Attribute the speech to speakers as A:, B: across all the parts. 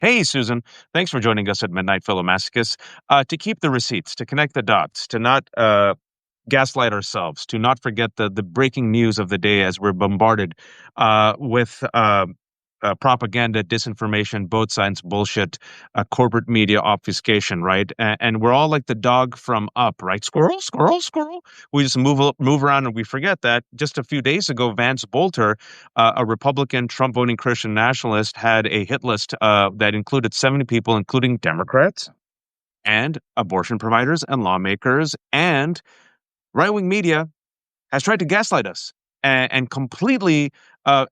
A: Hey, Susan. Thanks for joining us at Midnight, fellow masochists. To keep the receipts, to connect the dots, to not gaslight ourselves, to not forget the breaking news of the day as we're bombarded with propaganda, disinformation, both sides bullshit, corporate media obfuscation, right? And we're all like the dog from Up, right? Squirrel, squirrel, squirrel. We just move around and we forget that just a few days ago, Vance Bolter, a Republican Trump voting Christian nationalist, had a hit list that included 70 people, including Democrats and abortion providers and lawmakers and right wing media has tried to gaslight us and completely,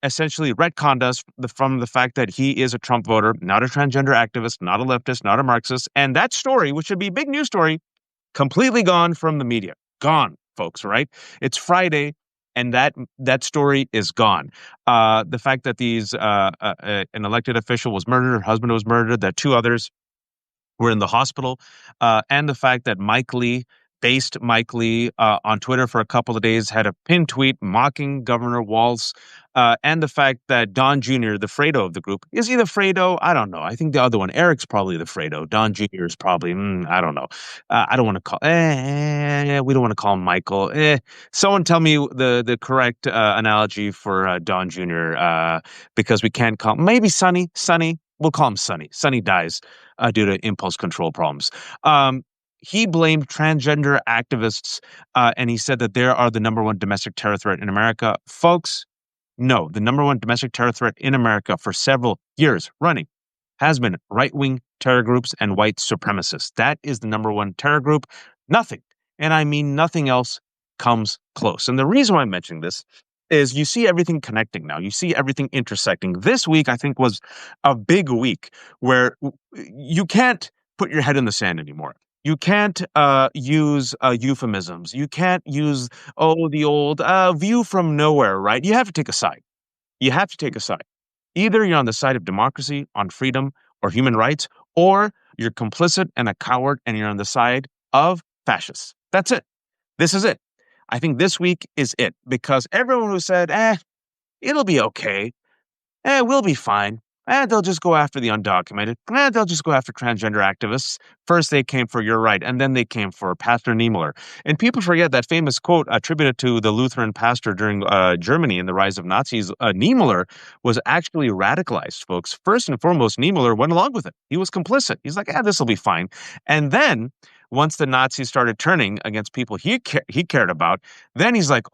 A: essentially retconned us from the fact that he is a Trump voter, not a transgender activist, not a leftist, not a Marxist. And that story, which should be a big news story, completely gone from the media. Gone, folks, right? It's Friday. And that story is gone. The fact that an elected official was murdered, her husband was murdered, that two others were in the hospital, and the fact that Mike Lee, on Twitter for a couple of days had a pinned tweet mocking Governor Walz, and the fact that Don Jr., the Fredo of the group, is he the Fredo? I don't know. I think the other one, Eric's probably the Fredo. Don Jr. is probably, I don't know. I don't want to call, we don't want to call him Michael. Someone tell me the correct analogy for Don Jr., because we can't call him, maybe Sonny. We'll call him Sonny. Sonny dies due to impulse control problems. He blamed transgender activists, and he said that they are the number one domestic terror threat in America. Folks, no, the number one domestic terror threat in America for several years running has been right-wing terror groups and white supremacists. That is the number one terror group. Nothing, and I mean nothing else, comes close. And the reason why I'm mentioning this is you see everything connecting now. You see everything intersecting. This week, I think, was a big week where you can't put your head in the sand anymore. You can't use euphemisms. You can't use, the old view from nowhere, right? You have to take a side. You have to take a side. Either you're on the side of democracy, on freedom, or human rights, or you're complicit and a coward and you're on the side of fascists. That's it. This is it. I think this week is it, because everyone who said, it'll be okay, we'll be fine, they'll just go after the undocumented, they'll just go after transgender activists. First, they came for You're Right, and then they came for Pastor Niemöller. And people forget that famous quote attributed to the Lutheran pastor during Germany in the rise of Nazis. Niemöller was actually radicalized, folks. First and foremost, Niemöller went along with it. He was complicit. He's like, this will be fine. And then, once the Nazis started turning against people he cared about, then he's like,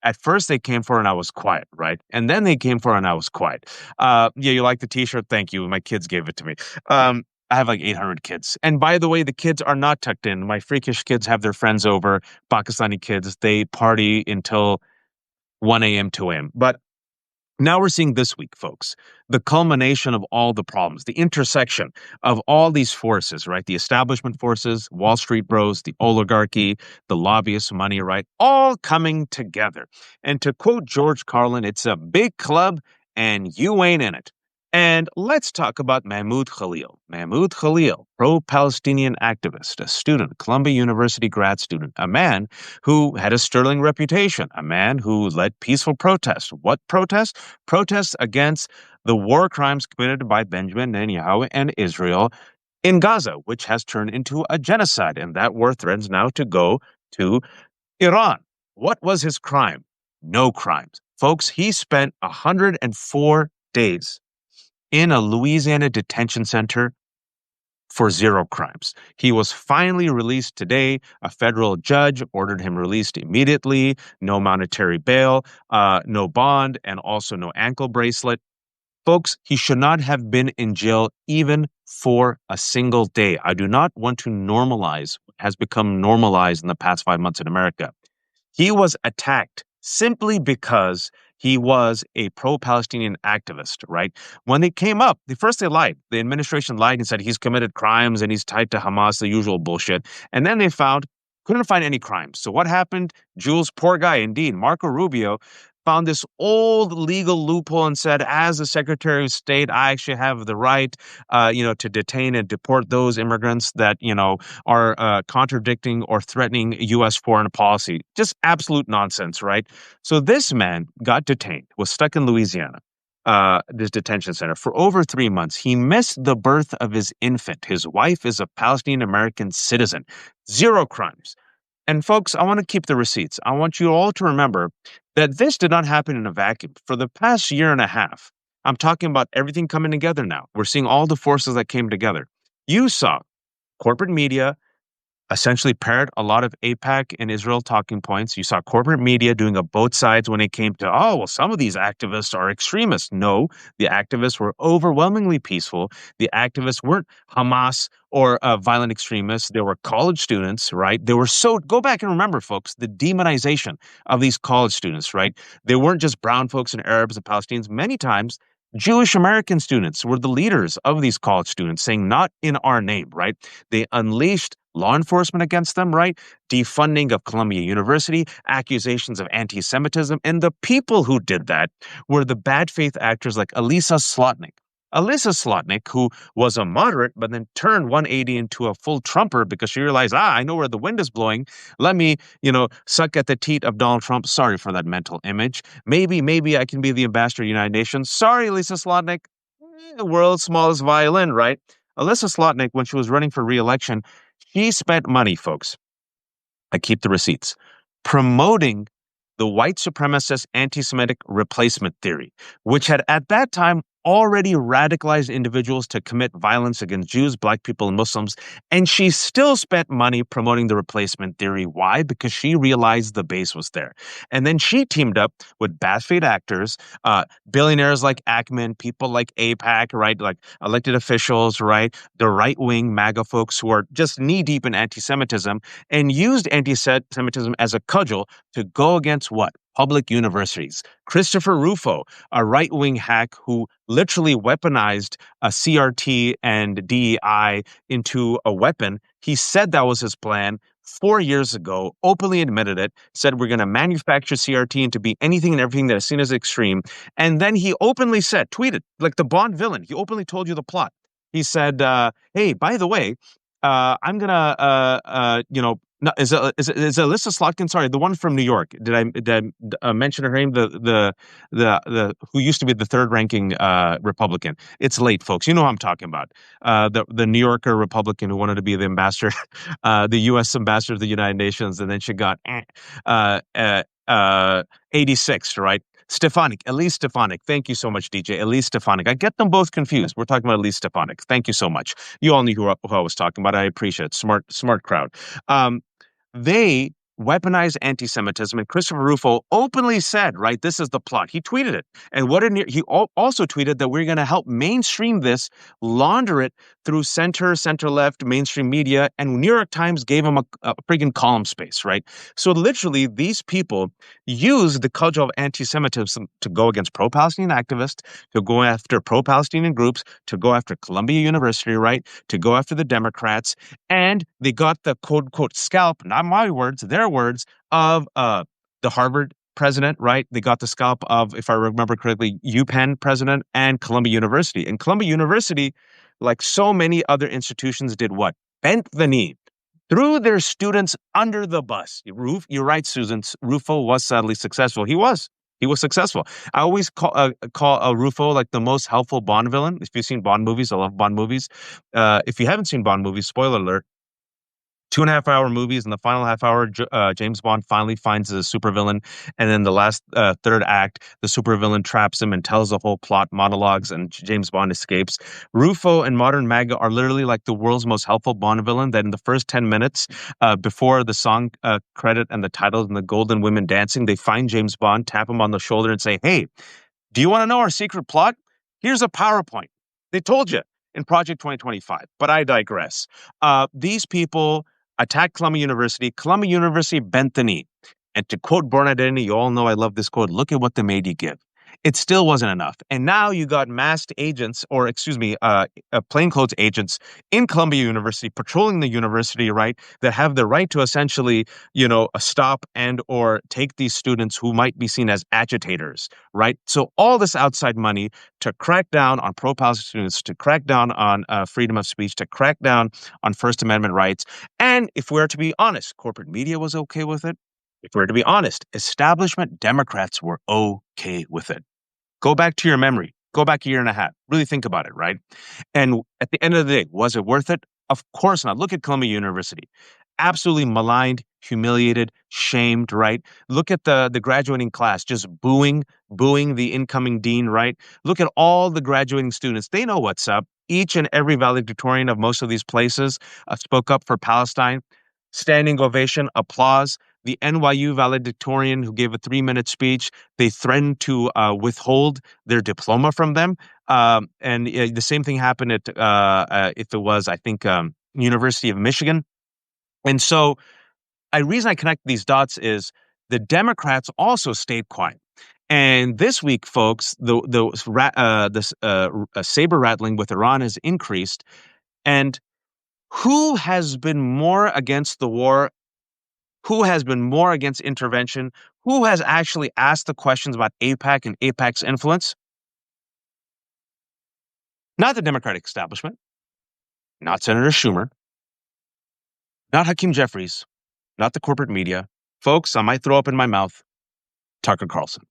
A: at first they came for and I was quiet, right? And then they came for and I was quiet. Yeah, you like the t-shirt? Thank you. My kids gave it to me. I have like 800 kids. And by the way, the kids are not tucked in. My freakish kids have their friends over, Pakistani kids. They party until 1 a.m., 2 a.m. But now we're seeing this week, folks, the culmination of all the problems, the intersection of all these forces, right? The establishment forces, Wall Street bros, the oligarchy, the lobbyist money, right? All coming together. And to quote George Carlin, it's a big club and you ain't in it. And let's talk about Mahmoud Khalil. Mahmoud Khalil, pro-Palestinian activist, a student, Columbia University grad student, a man who had a sterling reputation, a man who led peaceful protests. What protests? Protests against the war crimes committed by Benjamin Netanyahu and Israel in Gaza, which has turned into a genocide. And that war threatens now to go to Iran. What was his crime? No crimes. Folks, he spent 104 days in a Louisiana detention center for zero crimes. He was finally released today. A federal judge ordered him released immediately. No monetary bail, no bond, and also no ankle bracelet. Folks, he should not have been in jail even for a single day. I do not want to normalize what has become normalized in the past 5 months in America. He was attacked simply because he was a pro-Palestinian activist, right? When they came up, they lied. The administration lied and said he's committed crimes and he's tied to Hamas, the usual bullshit. And then they couldn't find any crimes. So what happened? Jules, poor guy indeed, Marco Rubio, found this old legal loophole and said, as the Secretary of State, I actually have the right, to detain and deport those immigrants that, are contradicting or threatening U.S. foreign policy. Just absolute nonsense, right? So this man got detained, was stuck in Louisiana. this detention center for over 3 months. He missed the birth of his infant. His wife is a Palestinian American citizen. Zero crimes. And folks, I want to keep the receipts. I want you all to remember that this did not happen in a vacuum. For the past year and a half, I'm talking about everything coming together now. We're seeing all the forces that came together. You saw corporate media essentially parrot a lot of APAC and Israel talking points. You saw corporate media doing a both sides when it came to, oh, well, some of these activists are extremists. No, the activists were overwhelmingly peaceful. The activists weren't Hamas or violent extremists. They were college students, right? They were so, go back and remember, folks, the demonization of these college students, right? They weren't just brown folks and Arabs and Palestinians. Many times, Jewish American students were the leaders of these college students saying, not in our name, right? They unleashed law enforcement against them, right? Defunding of Columbia University, accusations of anti Semitism. And the people who did that were the bad faith actors like Elisa Slotnick. Elisa Slotnick, who was a moderate, but then turned 180 into a full Trumper because she realized, I know where the wind is blowing. Let me, suck at the teat of Donald Trump. Sorry for that mental image. Maybe I can be the ambassador of the United Nations. Sorry, Elisa Slotnick. The world's smallest violin, right? Elisa Slotnick, when she was running for re-election, she spent money, folks. I keep the receipts, promoting the white supremacist anti-Semitic replacement theory, which had at that time already radicalized individuals to commit violence against Jews, Black people, and Muslims. And she still spent money promoting the replacement theory. Why? Because she realized the base was there. And then she teamed up with bad faith actors, billionaires like Ackman, people like AIPAC, right? Like elected officials, right? The right-wing MAGA folks who are just knee-deep in anti-Semitism and used anti-Semitism as a cudgel to go against what? Public universities. Christopher Rufo, a right-wing hack who literally weaponized a CRT and DEI into a weapon. He said that was his plan 4 years ago, openly admitted it, said we're going to manufacture CRT into be anything and everything that is seen as extreme. And then he openly said, tweeted, like the Bond villain, he openly told you the plot. He said, hey, by the way, I'm going to, no, is Alyssa Slotkin? Sorry, the one from New York. Did I mention her name? The who used to be the third ranking Republican. It's late, folks. You know who I'm talking about. The New Yorker Republican who wanted to be the ambassador, the U.S. ambassador to the United Nations, and then she got 86, right? Stefanik, Elise Stefanik. Thank you so much, DJ. Elise Stefanik. I get them both confused. We're talking about Elise Stefanik. Thank you so much. You all knew who I was talking about. I appreciate it. Smart crowd. They weaponized anti-Semitism, and Christopher Rufo openly said, right, this is the plot. He tweeted it. And he also tweeted that we're going to help mainstream this, launder it through center-left mainstream media, and New York Times gave him a friggin' column space, right? So literally, these people use the cudgel of anti-Semitism to go against pro-Palestinian activists, to go after pro-Palestinian groups, to go after Columbia University, right, to go after the Democrats, and they got the quote-unquote scalp, not my words, their words, of the Harvard president, right? They got the scalp of, if I remember correctly, UPenn president and Columbia University. And Columbia University, like so many other institutions, did what? Bent the knee, threw their students under the bus. You're right, Susan. Rufo was sadly successful. He was. He was successful. I always call Rufo like the most helpful Bond villain. If you've seen Bond movies, I love Bond movies. If you haven't seen Bond movies, spoiler alert, 2.5 hour movies. In the final half hour, James Bond finally finds a supervillain. And then the last third act, the supervillain traps him and tells the whole plot monologues, and James Bond escapes. Rufo and modern MAGA are literally like the world's most helpful Bond villain that in the first 10 minutes before the song credit and the titles and the golden women dancing, they find James Bond, tap him on the shoulder and say, hey, do you want to know our secret plot? Here's a PowerPoint. They told you in Project 2025, but I digress. These people attacked Columbia University. Columbia University bent the knee. And to quote Born Identity, you all know I love this quote, look at what they made you give. It still wasn't enough. And now you got masked agents, or plainclothes agents in Columbia University patrolling the university, right, that have the right to essentially, stop and or take these students who might be seen as agitators, right? So all this outside money to crack down on pro-Palestinian students, to crack down on freedom of speech, to crack down on First Amendment rights. And if we're to be honest, corporate media was okay with it. If we're to be honest, establishment Democrats were okay with it. Go back to your memory. Go back a year and a half. Really think about it, right? And at the end of the day, was it worth it? Of course not. Look at Columbia University. Absolutely maligned, humiliated, shamed, right? Look at the graduating class just booing the incoming dean, right? Look at all the graduating students. They know what's up. Each and every valedictorian of most of these places spoke up for Palestine. Standing ovation, applause. The NYU valedictorian who gave a 3-minute speech, they threatened to withhold their diploma from them. And the same thing happened at, if it was, I think, University of Michigan. And so, the reason I connect these dots is the Democrats also stayed quiet. And this week, folks, the saber rattling with Iran has increased. And who has been more against the war? Who has been more against intervention? Who has actually asked the questions about AIPAC and AIPAC's influence? Not the Democratic establishment, not Senator Schumer, not Hakeem Jeffries, not the corporate media. Folks, I might throw up in my mouth. Tucker Carlson.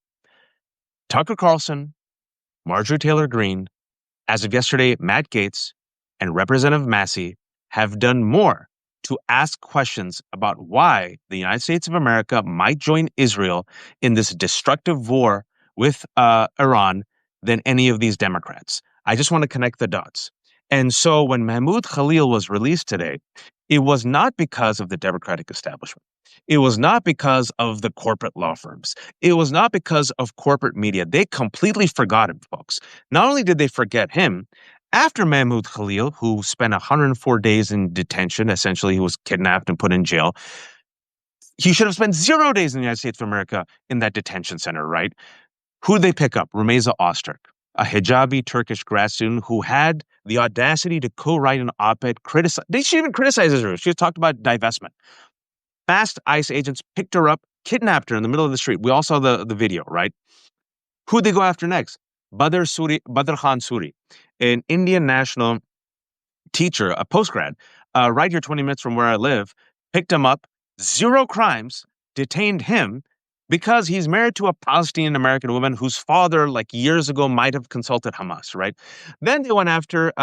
A: Tucker Carlson, Marjorie Taylor Greene, as of yesterday, Matt Gaetz, and Representative Massey have done more to ask questions about why the United States of America might join Israel in this destructive war with Iran than any of these Democrats. I just want to connect the dots. And so when Mahmoud Khalil was released today, it was not because of the Democratic establishment. It was not because of the corporate law firms. It was not because of corporate media. They completely forgot him, folks. Not only did they forget him, after Mahmoud Khalil, who spent 104 days in detention, essentially he was kidnapped and put in jail, he should have spent 0 days in the United States of America in that detention center, right? Who did they pick up? Rumeysa Ozturk, a hijabi Turkish grad student who had the audacity to co-write an op-ed criticize. They should even criticize Israel. She talked about divestment. Fast ICE agents picked her up, kidnapped her in the middle of the street. We all saw the video, right? Who'd they go after next? Badr Khan Suri, an Indian national teacher, a postgrad, right here 20 minutes from where I live, picked him up, 0 crimes, detained him because he's married to a Palestinian American woman whose father, like years ago, might have consulted Hamas, right? Then they went after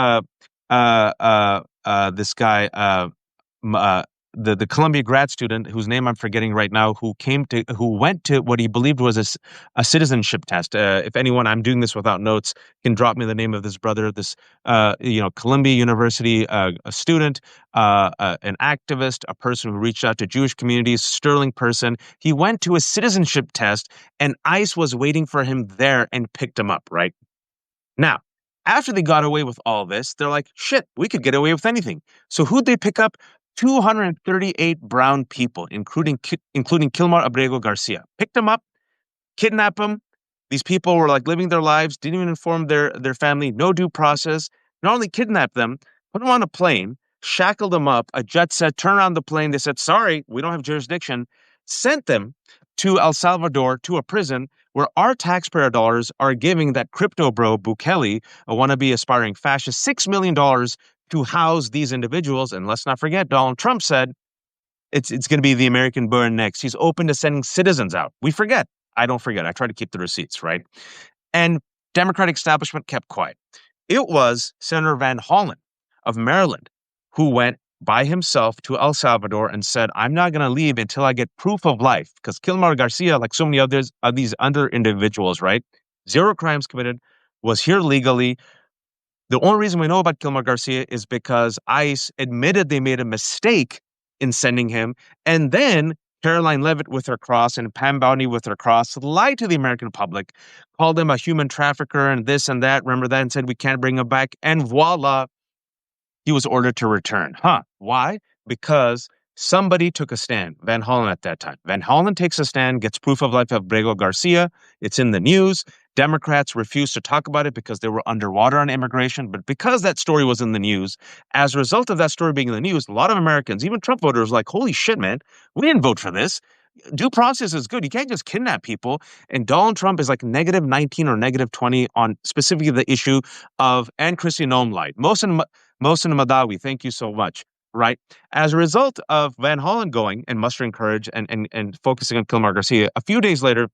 A: this guy, the Columbia grad student whose name I'm forgetting right now, who went to what he believed was a citizenship test. If anyone, I'm doing this without notes, can drop me the name of this brother, this Columbia University a student, an activist, a person who reached out to Jewish communities, sterling person. He went to a citizenship test, and ICE was waiting for him there and picked him up. Right now, after they got away with all this, they're like, shit, we could get away with anything. So who'd they pick up? 238 brown people, including Kilmar Abrego Garcia. Picked them up, kidnapped them. These people were like living their lives, didn't even inform their family, no due process. Not only kidnapped them, put them on a plane, shackled them up. A jet said, turn around the plane. They said, sorry, we don't have jurisdiction. Sent them to El Salvador, to a prison where our taxpayer dollars are giving that crypto bro, Bukele, a wannabe aspiring fascist, $6 million to house these individuals. And let's not forget, Donald Trump said it's going to be the American burn next. He's open to sending citizens out. We forget. I don't forget. I try to keep the receipts, right? And Democratic establishment kept quiet. It was Senator Van Hollen of Maryland who went by himself to El Salvador and said, I'm not going to leave until I get proof of life. Because Kilmar Garcia, like so many others of these other individuals, right? 0 crimes committed, was here legally. The only reason we know about Kilmar Garcia is because ICE admitted they made a mistake in sending him. And then Caroline Levitt with her cross and Pam Bounty with her cross lied to the American public, called him a human trafficker and this and that. Remember that? And said, we can't bring him back. And voila, he was ordered to return. Why? Because somebody took a stand. Van Hollen at that time. Van Hollen takes a stand, gets proof of life of Abrego Garcia. It's in the news. Democrats refused to talk about it because they were underwater on immigration. But because that story was in the news, as a result of that story being in the news, a lot of Americans, even Trump voters, were like, holy shit, man, we didn't vote for this. Due process is good. You can't just kidnap people. And Donald Trump is like -19 or -20 on specifically the issue of, and Christy Noem lied. Mohsen Madawi, thank you so much. Right. As a result of Van Hollen going and mustering courage and focusing on Kilmar Garcia, a few days later,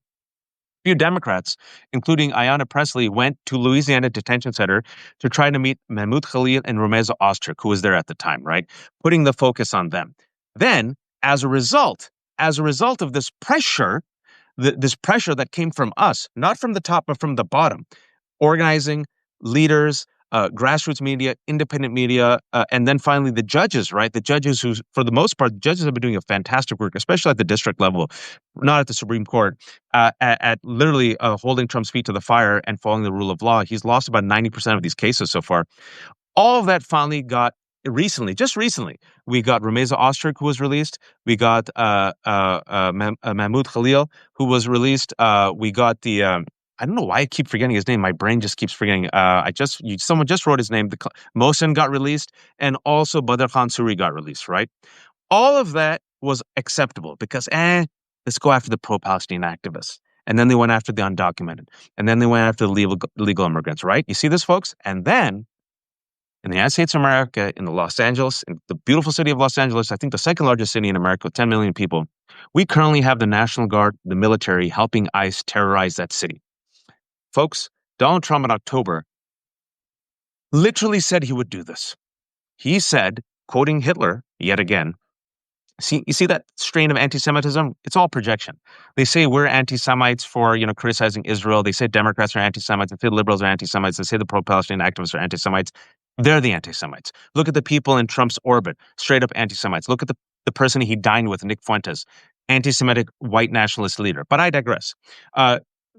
A: few Democrats, including Ayanna Pressley, went to Louisiana Detention Center to try to meet Mahmoud Khalil and Rumeza Ostrich, who was there at the time, right? Putting the focus on them. Then, as a result of this pressure, this pressure that came from us, not from the top, but from the bottom, organizing leaders, grassroots media, independent media, and then finally the judges, right? The judges who, for the most part, the judges have been doing a fantastic work, especially at the district level, not at the Supreme Court, at literally holding Trump's feet to the fire and following the rule of law. He's lost about 90% of these cases so far. All of that finally got just recently, we got Rumeza Ostrich, who was released. We got Mahmoud Khalil, who was released. We got the I don't know why I keep forgetting his name. My brain just keeps forgetting. Someone just wrote his name. Mohsen got released, and also Badr Khan Suri got released. Right, all of that was acceptable because let's go after the pro-Palestinian activists. And then they went after the undocumented, and then they went after the legal immigrants. Right, you see this, folks, and then in the United States of America, in the beautiful city of Los Angeles, I think the second largest city in America with 10 million people, we currently have the National Guard, the military, helping ICE terrorize that city. Folks, Donald Trump in October literally said he would do this. He said, quoting Hitler yet again, you see that strain of anti-Semitism? It's all projection. They say we're anti-Semites for, criticizing Israel. They say Democrats are anti-Semites. They say liberals are anti-Semites. They say the pro-Palestinian activists are anti-Semites. They're the anti-Semites. Look at the people in Trump's orbit, straight up anti-Semites. Look at the person he dined with, Nick Fuentes, anti-Semitic white nationalist leader. But I digress.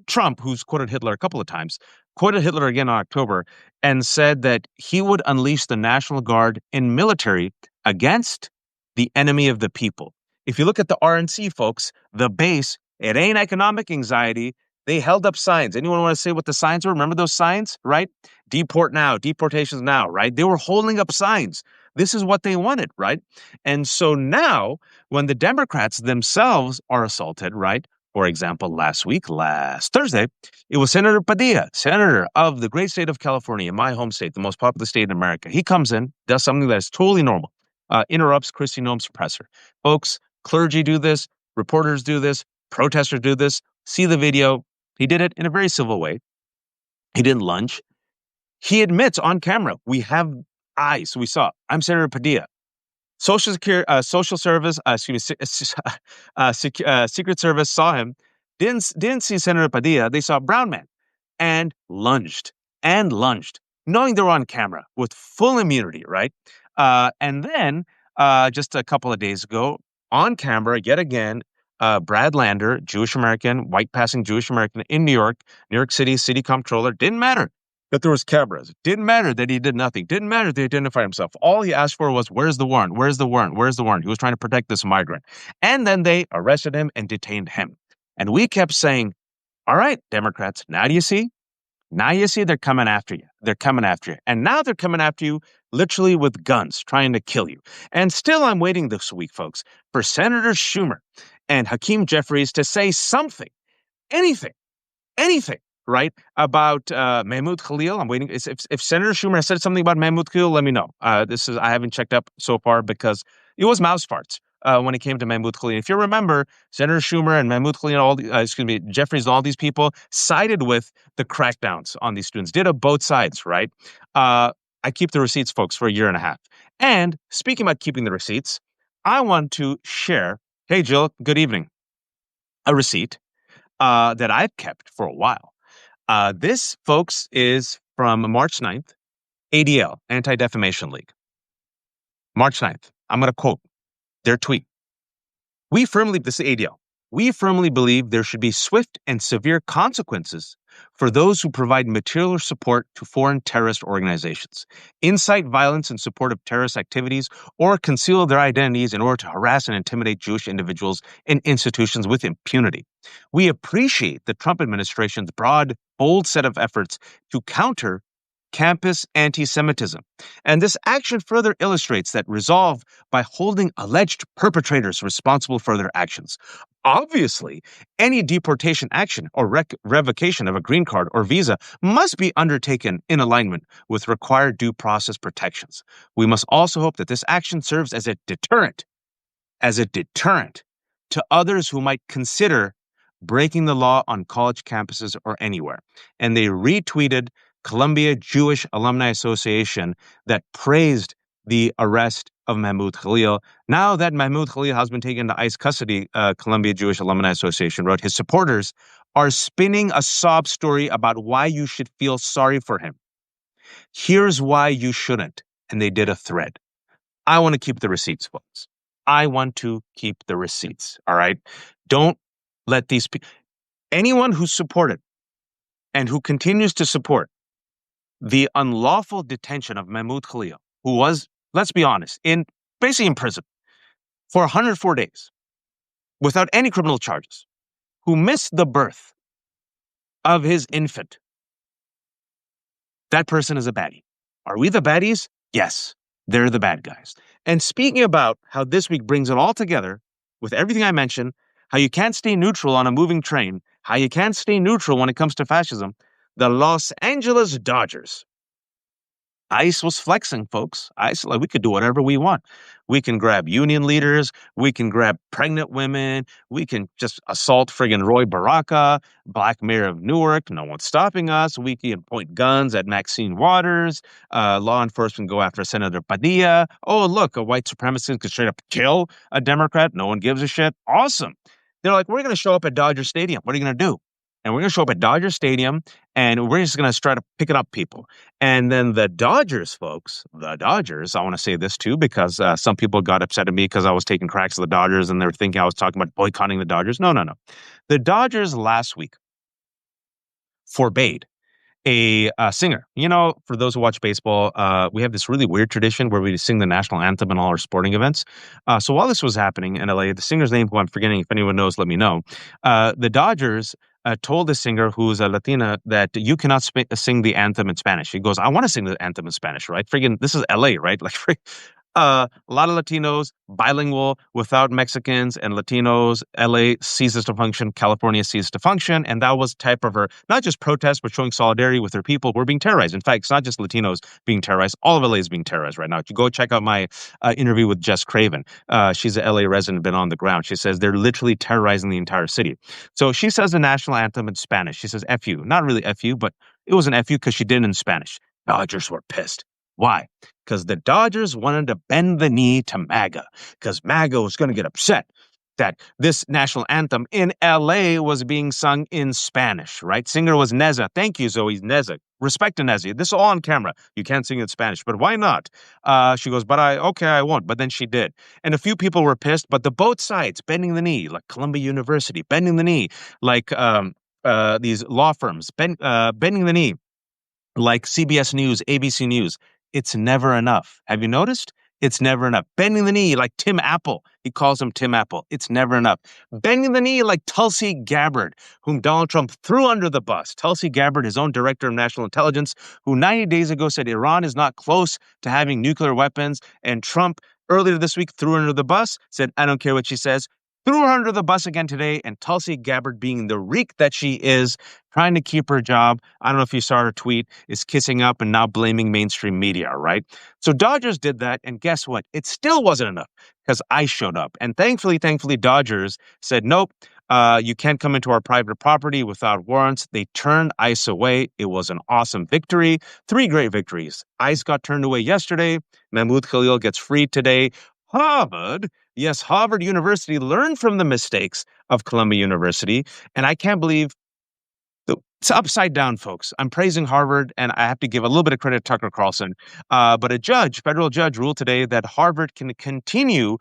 A: Trump, who's quoted Hitler a couple of times, quoted Hitler again in October and said that he would unleash the National Guard in military against the enemy of the people. If you look at the RNC, folks, the base, it ain't economic anxiety. They held up signs. Anyone want to say what the signs were? Remember those signs, right? Deport now, deportations now, right? They were holding up signs. This is what they wanted, right? And so now, when the Democrats themselves are assaulted, right? For example, last Thursday, it was Senator Padilla, senator of the great state of California, my home state, the most popular state in America. He comes in, does something that is totally normal, interrupts Kristi Noem's presser. Folks, clergy do this, reporters do this, protesters do this. See the video. He did it in a very civil way. He didn't lunge. He admits on camera, we have eyes. We saw, I'm Senator Padilla. Social Service, Secret Service saw him, didn't see Senator Padilla. They saw a brown man and lunged, knowing they were on camera with full immunity, right? And then just a couple of days ago, on camera, yet again, Brad Lander, Jewish American, white passing Jewish American in New York City, city comptroller, didn't matter that there was cameras. Didn't matter that he did nothing. Didn't matter that he identified himself. All he asked for was, where's the warrant? Where's the warrant? Where's the warrant? He was trying to protect this migrant. And then they arrested him and detained him. And we kept saying, all right, Democrats, now do you see? Now you see they're coming after you. They're coming after you. And now they're coming after you literally with guns, trying to kill you. And still I'm waiting this week, folks, for Senator Schumer and Hakeem Jeffries to say something, anything, right, about Mahmoud Khalil. I'm waiting. If Senator Schumer has said something about Mahmoud Khalil, let me know. I haven't checked up so far because it was mouse farts when it came to Mahmoud Khalil. If you remember, Senator Schumer and Mahmoud Khalil, Jeffries, all these people sided with the crackdowns on these students. Did both sides, right? I keep the receipts, folks, for a year and a half. And speaking about keeping the receipts, I want to share. Hey, Jill, good evening. A receipt that I've kept for a while. This, folks, is from March 9th, ADL, Anti-Defamation League. March 9th. I'm going to quote their tweet. This is ADL. We firmly believe there should be swift and severe consequences for those who provide material support to foreign terrorist organizations, incite violence in support of terrorist activities, or conceal their identities in order to harass and intimidate Jewish individuals and institutions with impunity. We appreciate the Trump administration's broad, bold set of efforts to counter campus anti-Semitism. And this action further illustrates that resolve by holding alleged perpetrators responsible for their actions. Obviously, any deportation action or revocation of a green card or visa must be undertaken in alignment with required due process protections. We must also hope that this action serves as a deterrent to others who might consider breaking the law on college campuses or anywhere. And they retweeted Columbia Jewish Alumni Association that praised the arrest of Mahmoud Khalil. Now that Mahmoud Khalil has been taken to ICE custody, Columbia Jewish Alumni Association wrote, his supporters are spinning a sob story about why you should feel sorry for him. Here's why you shouldn't. And they did a thread. I want to keep the receipts, folks. I want to keep the receipts. All right. Don't let these people, anyone who supported and who continues to support the unlawful detention of Mahmoud Khalil, who was, let's be honest, basically in prison for 104 days without any criminal charges, who missed the birth of his infant, that person is a baddie. Are we the baddies? Yes, they're the bad guys. And speaking about how this week brings it all together with everything I mentioned, how you can't stay neutral on a moving train, how you can't stay neutral when it comes to fascism, the Los Angeles Dodgers. ICE was flexing, folks. ICE, like, we could do whatever we want. We can grab union leaders. We can grab pregnant women. We can just assault friggin' Roy Baraka, Black Mayor of Newark. No one's stopping us. We can point guns at Maxine Waters. Law enforcement go after Senator Padilla. Oh, look, a white supremacist could straight up kill a Democrat. No one gives a shit. Awesome. They're like, we're going to show up at Dodger Stadium. What are you going to do? And we're going to show up at Dodger Stadium, and we're just going to try to pick it up people. And then the Dodgers, folks, the Dodgers, I want to say this too, because some people got upset at me because I was taking cracks at the Dodgers, and they were thinking I was talking about boycotting the Dodgers. No. The Dodgers last week forbade a singer. You know, for those who watch baseball, we have this really weird tradition where we sing the national anthem in all our sporting events. So while this was happening in LA, the singer's name, who I'm forgetting, if anyone knows, let me know. The Dodgers told the singer, who's a Latina, that you cannot sing the anthem in Spanish. He goes, I want to sing the anthem in Spanish, right? Friggin', this is LA, right? Like, a lot of Latinos, bilingual, without Mexicans and Latinos. LA ceases to function. California ceases to function. And that was type of her, not just protest, but showing solidarity with her people who are being terrorized. In fact, it's not just Latinos being terrorized. All of LA is being terrorized right now. If you go check out my interview with Jess Craven, she's an LA resident, been on the ground. She says they're literally terrorizing the entire city. So she says the national anthem in Spanish. She says F you. Not really F you, but it was an F you because she did it in Spanish. Dodgers were pissed. Why? Because the Dodgers wanted to bend the knee to MAGA, because MAGA was going to get upset that this national anthem in LA was being sung in Spanish, right? Singer was Neza. Thank you, Zoe. Neza. Respect to Neza. This is all on camera. You can't sing in Spanish, but why not? She goes, I won't. But then she did. And a few people were pissed, but the both sides bending the knee, like Columbia University, bending the knee, like these law firms, bending the knee, like CBS News, ABC News. It's never enough. Have you noticed? It's never enough. Bending the knee like Tim Apple. He calls him Tim Apple. It's never enough. Bending the knee like Tulsi Gabbard, whom Donald Trump threw under the bus. Tulsi Gabbard, his own director of national intelligence, who 90 days ago said Iran is not close to having nuclear weapons. And Trump earlier this week threw her under the bus, said, I don't care what she says. Threw her under the bus again today, and Tulsi Gabbard, being the reek that she is, trying to keep her job, I don't know if you saw her tweet, is kissing up and now blaming mainstream media, right? So Dodgers did that, and guess what? It still wasn't enough, because I showed up. And thankfully, Dodgers said, nope, you can't come into our private property without warrants. They turned ICE away. It was an awesome victory. 3 great victories. ICE got turned away yesterday. Mahmoud Khalil gets freed today. Harvard University learned from the mistakes of Columbia University. And I can't believe it's upside down, folks. I'm praising Harvard, and I have to give a little bit of credit to Tucker Carlson. But a federal judge, ruled today that Harvard can continue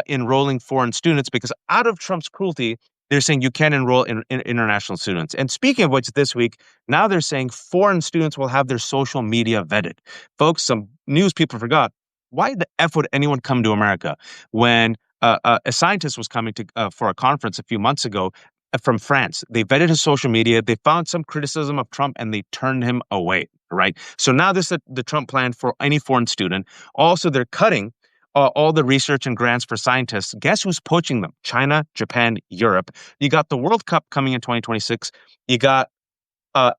A: enrolling foreign students because out of Trump's cruelty, they're saying you can't enroll in international students. And speaking of which, this week, now they're saying foreign students will have their social media vetted. Folks, some news people forgot. Why the F would anyone come to America when a scientist was coming to for a conference a few months ago from France? They vetted his social media. They found some criticism of Trump, and they turned him away, right? So now this is the Trump plan for any foreign student. Also, they're cutting all the research and grants for scientists. Guess who's poaching them? China, Japan, Europe. You got the World Cup coming in 2026. You got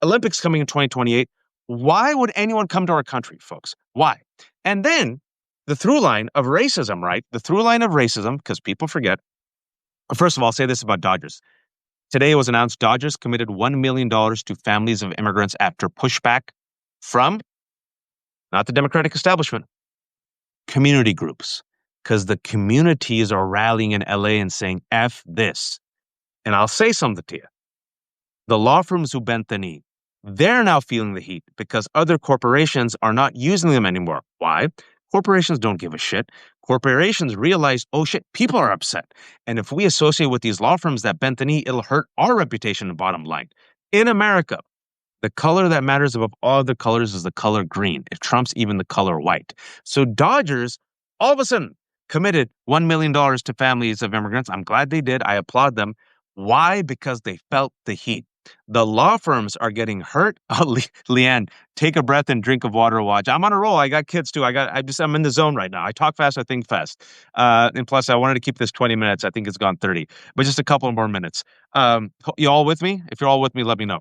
A: Olympics coming in 2028. Why would anyone come to our country, folks? Why? And then the through line of racism, right? The through line of racism, because people forget. First of all, I'll say this about Dodgers. Today it was announced Dodgers committed $1 million to families of immigrants after pushback from not the Democratic establishment, community groups, because the communities are rallying in LA and saying, F this. And I'll say something to you. The law firms who bent the knee, they're now feeling the heat because other corporations are not using them anymore. Why? Corporations don't give a shit. Corporations realize, oh shit, people are upset. And if we associate with these law firms that bent the knee, it'll hurt our reputation and bottom line. In America, the color that matters above all other colors is the color green. It trumps even the color white. So Dodgers, all of a sudden, committed $1 million to families of immigrants. I'm glad they did. I applaud them. Why? Because they felt the heat. The law firms are getting hurt. Oh, Leanne, take a breath and drink of water. Watch. I'm on a roll. I got kids too. I'm in the zone right now. I talk fast. I think fast. And plus, I wanted to keep this 20 minutes. I think it's gone 30, but just a couple more minutes. You all with me? If you're all with me, let me know.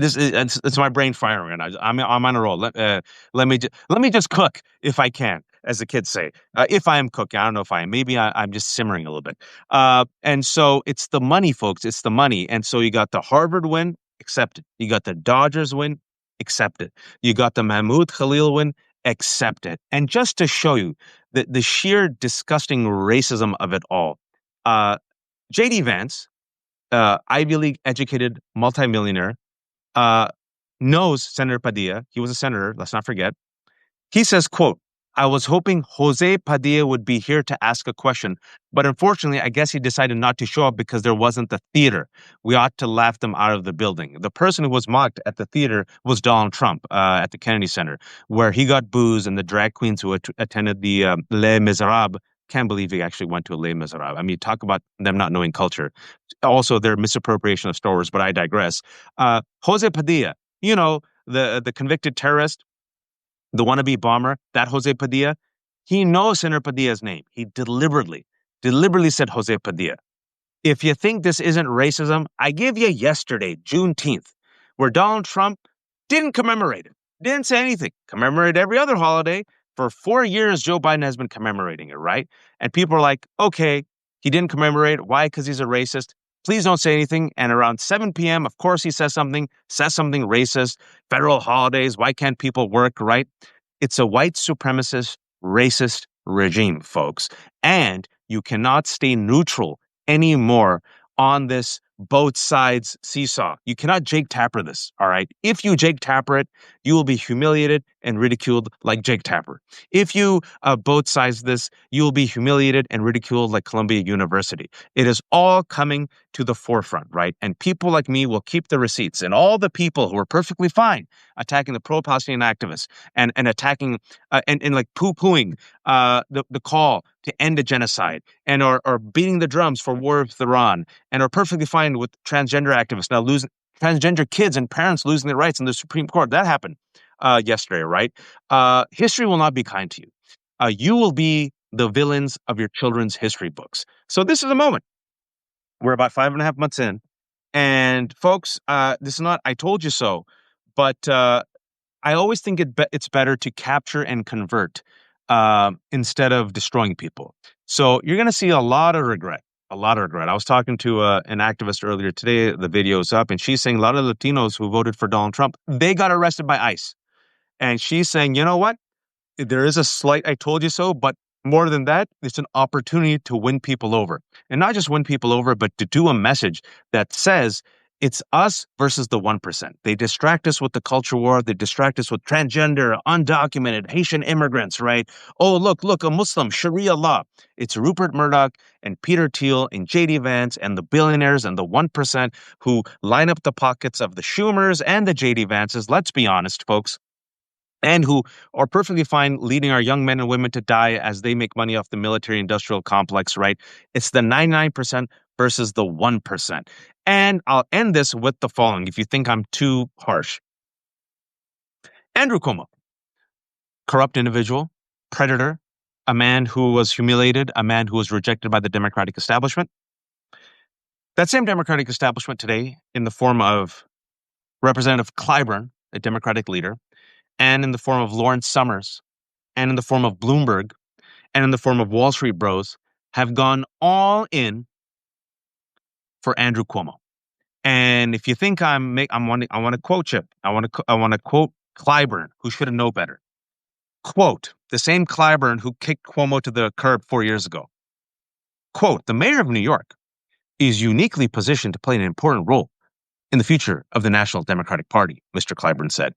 A: It's my brain firing, and I'm on a roll. Let me just cook if I can, as the kids say. If I am cooking, I don't know if I am. Maybe I'm just simmering a little bit. And so it's the money, folks. It's the money. And so you got the Harvard win, accept it. You got the Dodgers win, accept it. You got the Mahmoud Khalil win, accept it. And just to show you the sheer disgusting racism of it all, J.D. Vance, Ivy League educated multimillionaire, uh, knows Senator Padilla. He was a senator, let's not forget. He says, quote, I was hoping Jose Padilla would be here to ask a question, but unfortunately, I guess he decided not to show up because there wasn't the theater. We ought to laugh them out of the building. The person who was mocked at the theater was Donald Trump at the Kennedy Center, where he got booze and the drag queens who attended the Les Miserables. Can't believe he actually went to a Les Miserables. I mean, talk about them not knowing culture. Also, their misappropriation of Star Wars, but I digress. Jose Padilla, the convicted terrorist, the wannabe bomber, that Jose Padilla, he knows Senator Padilla's name. He deliberately said Jose Padilla. If you think this isn't racism, I give you yesterday, Juneteenth, where Donald Trump didn't commemorate it, didn't say anything, commemorated every other holiday. For 4 years, Joe Biden has been commemorating it, right? And people are like, okay, he didn't commemorate. Why? Because he's a racist. Please don't say anything. And around 7 p.m., of course, he says something racist. Federal holidays. Why can't people work, right? It's a white supremacist, racist regime, folks. And you cannot stay neutral anymore on this both sides seesaw. You cannot Jake Tapper this, all right? If you Jake Tapper it, you will be humiliated and ridiculed like Jake Tapper. If you both sides this, you will be humiliated and ridiculed like Columbia University. It is all coming to the forefront, right? And people like me will keep the receipts. And all the people who are perfectly fine attacking the pro-Palestinian activists and attacking and like poo-pooing the call to end a genocide and are beating the drums for war with Iran and are perfectly fine with transgender activists now losing transgender kids and parents losing their rights in the Supreme Court. That happened yesterday, right? History will not be kind to you. You will be the villains of your children's history books. So this is a moment. We're about 5.5 months in. And folks, this is not, I told you so, but I always think it's better to capture and convert instead of destroying people. So you're going to see a lot of regret. A lot of regret. I was talking to an activist earlier today. The video's up, and she's saying a lot of Latinos who voted for Donald Trump, they got arrested by ICE. And she's saying, you know what? There is a slight I told you so, but more than that, it's an opportunity to win people over. And not just win people over, but to do a message that says it's us versus the 1%. They distract us with the culture war. They distract us with transgender, undocumented, Haitian immigrants, right? Oh, look, a Muslim, Sharia law. It's Rupert Murdoch and Peter Thiel and J.D. Vance and the billionaires and the 1% who line up the pockets of the Schumers and the J.D. Vances. Let's be honest, folks. And who are perfectly fine leading our young men and women to die as they make money off the military industrial complex, right? It's the 99% versus the 1%. And I'll end this with the following, if you think I'm too harsh. Andrew Cuomo, corrupt individual, predator, a man who was humiliated, a man who was rejected by the Democratic establishment. That same Democratic establishment today, in the form of Representative Clyburn, a Democratic leader, and in the form of Lawrence Summers, and in the form of Bloomberg, and in the form of Wall Street Bros, have gone all in for Andrew Cuomo. And if you think I want to quote you. I want to quote Clyburn, who should have known better. Quote, the same Clyburn who kicked Cuomo to the curb 4 years ago. Quote, the mayor of New York is uniquely positioned to play an important role in the future of the National Democratic Party, Mr. Clyburn said,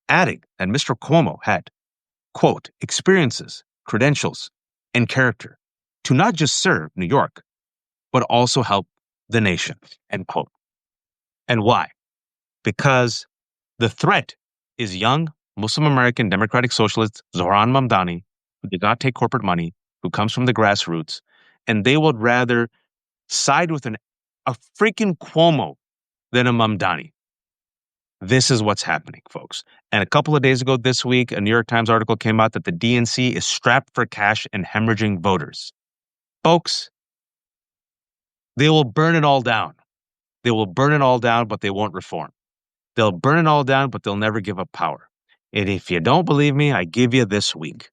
A: adding that Mr. Cuomo had, quote, experiences, credentials, and character to not just serve New York, but also help the nation, end quote. And why? Because the threat is young Muslim American Democratic Socialist Zohran Mamdani, who did not take corporate money, who comes from the grassroots, and they would rather side with a freaking Cuomo than a Mamdani. This is what's happening, folks. And a couple of days ago this week, a New York Times article came out that the DNC is strapped for cash and hemorrhaging voters. Folks, they will burn it all down. They will burn it all down, but they won't reform. They'll burn it all down, but they'll never give up power. And if you don't believe me, I give you this week.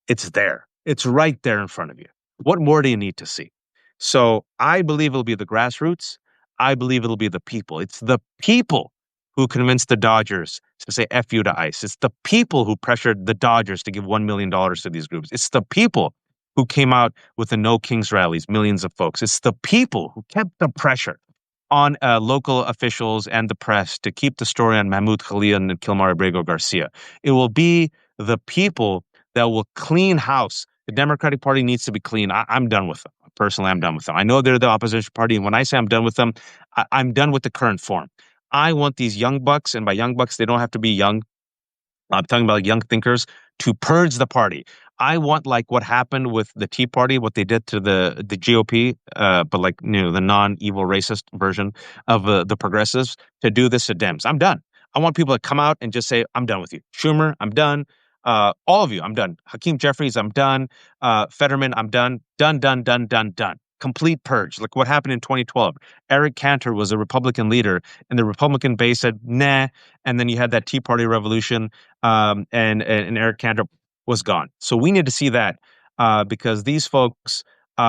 A: It's there. It's right there in front of you. What more do you need to see? So I believe it'll be the grassroots. I believe it'll be the people. It's the people who convinced the Dodgers to say F you to ICE. It's the people who pressured the Dodgers to give $1 million to these groups. It's the people who came out with the No Kings rallies, millions of folks. It's the people who kept the pressure on local officials and the press to keep the story on Mahmoud, Khalil, and Kilmar Abrego Garcia. It will be the people that will clean house. The Democratic Party needs to be clean. I'm done with them. Personally, I'm done with them. I know they're the opposition party, and when I say I'm done with them, I'm done with the current form. I want these young bucks, and by young bucks, they don't have to be young. I'm talking about young thinkers to purge the party. I want like what happened with the Tea Party, what they did to the GOP, but like the non-evil racist version of the progressives to do this to Dems. I'm done. I want people to come out and just say, "I'm done with you." Schumer, I'm done. All of you, I'm done. Hakeem Jeffries, I'm done. Fetterman, I'm done. Done, done, done, done, done. Complete purge. Like what happened in 2012. Eric Cantor was a Republican leader, and the Republican base said, "Nah." And then you had that Tea Party revolution, and Eric Cantor was gone. So we need to see that because these folks, they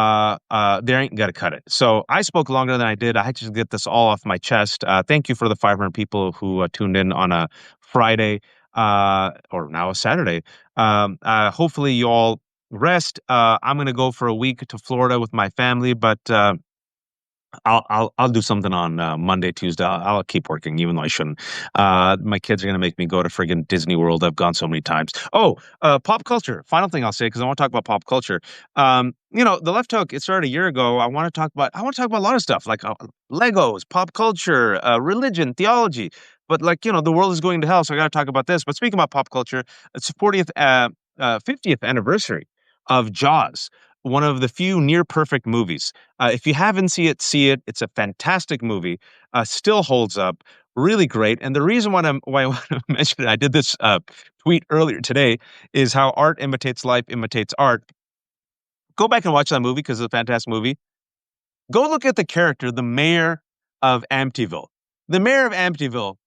A: ain't gonna cut it. So I spoke longer than I did. I had to get this all off my chest. Thank you for the 500 people who tuned in on a Friday or now a Saturday. Hopefully you all rest. I'm gonna go for a week to Florida with my family, but I'll do something on Monday, Tuesday. I'll keep working, even though I shouldn't. My kids are gonna make me go to friggin' Disney World. I've gone so many times. Oh, pop culture. Final thing I'll say because I want to talk about pop culture. The Left Hook. It started a year ago. I want to talk about a lot of stuff like Legos, pop culture, religion, theology. But the world is going to hell, so I got to talk about this. But speaking about pop culture, it's the 50th anniversary of Jaws, one of the few near perfect movies. If you haven't seen it, see it. It's a fantastic movie. Still holds up. Really great. And the reason why I want to mention it, I did this tweet earlier today, is how art imitates life, imitates art. Go back and watch that movie because it's a fantastic movie. Go look at the character, the mayor of Amityville. The mayor of Amityville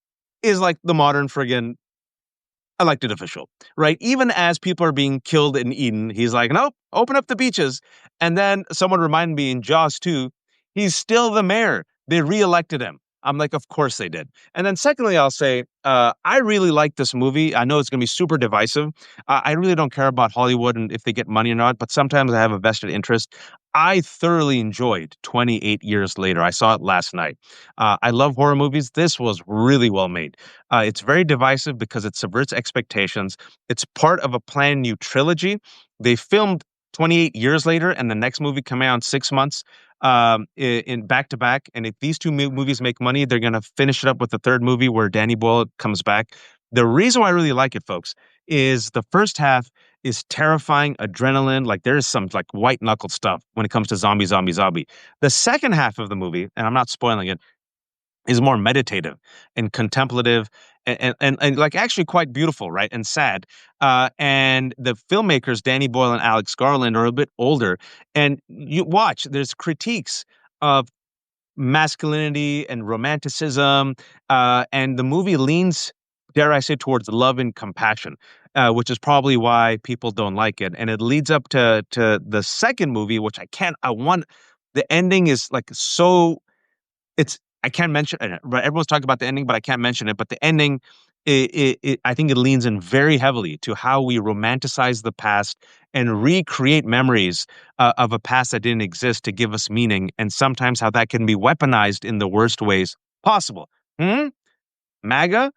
A: is like the modern friggin' elected official, right? Even as people are being killed and eaten, he's like, nope, open up the beaches. And then someone reminded me in Jaws 2, he's still the mayor. They reelected him. I'm like, of course they did. And then secondly, I'll say, I really like this movie. I know it's going to be super divisive. I really don't care about Hollywood and if they get money or not, but sometimes I have a vested interest. I thoroughly enjoyed 28 Years Later. I saw it last night. I love horror movies. This was really well made. It's very divisive because it subverts expectations. It's part of a planned new trilogy. They filmed 28 Years Later, and the next movie coming out in 6 months in back to back. And if these two movies make money, they're going to finish it up with the third movie where Danny Boyle comes back. The reason why I really like it, folks, is the first half is terrifying adrenaline. Like there's some like white knuckle stuff when it comes to zombie. The second half of the movie, and I'm not spoiling it, is more meditative and contemplative and like actually quite beautiful, right? And sad. And the filmmakers, Danny Boyle and Alex Garland, are a bit older. And you watch, there's critiques of masculinity and romanticism. And the movie leans, dare I say, towards love and compassion, which is probably why people don't like it. And it leads up to the second movie, which I want, the ending is like so, it's, I can't mention it, but everyone's talking about the ending, but I can't mention it. But the ending, I think it leans in very heavily to how we romanticize the past and recreate memories of a past that didn't exist to give us meaning, and sometimes how that can be weaponized in the worst ways possible. Hmm? MAGA,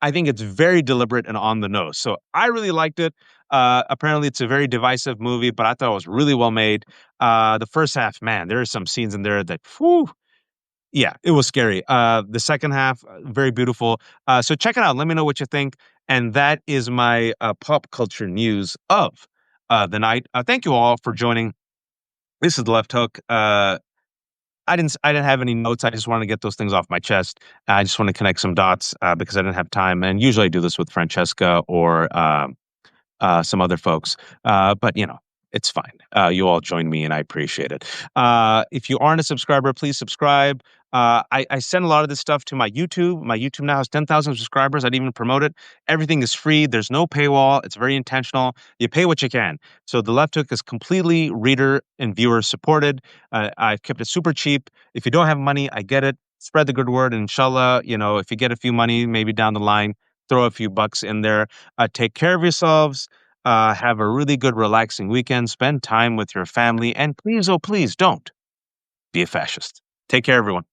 A: I think it's very deliberate and on the nose. So I really liked it. Apparently, it's a very divisive movie, but I thought it was really well made. The first half, man, there are some scenes in there that, whew, yeah, it was scary. The second half, very beautiful. So check it out. Let me know what you think. And that is my pop culture news of the night. Thank you all for joining. This is the Left Hook. I didn't have any notes. I just wanted to get those things off my chest. I just want to connect some dots because I didn't have time. And usually I do this with Francesca or some other folks. But it's fine. You all join me, and I appreciate it. If you aren't a subscriber, please subscribe. I send a lot of this stuff to my YouTube. My YouTube now has 10,000 subscribers. I didn't even promote it. Everything is free. There's no paywall. It's very intentional. You pay what you can. So the Left Hook is completely reader and viewer supported. I've kept it super cheap. If you don't have money, I get it. Spread the good word. And inshallah, if you get a few money, maybe down the line, throw a few bucks in there. Take care of yourselves. Have a really good, relaxing weekend. Spend time with your family. And please, oh, please don't be a fascist. Take care, everyone.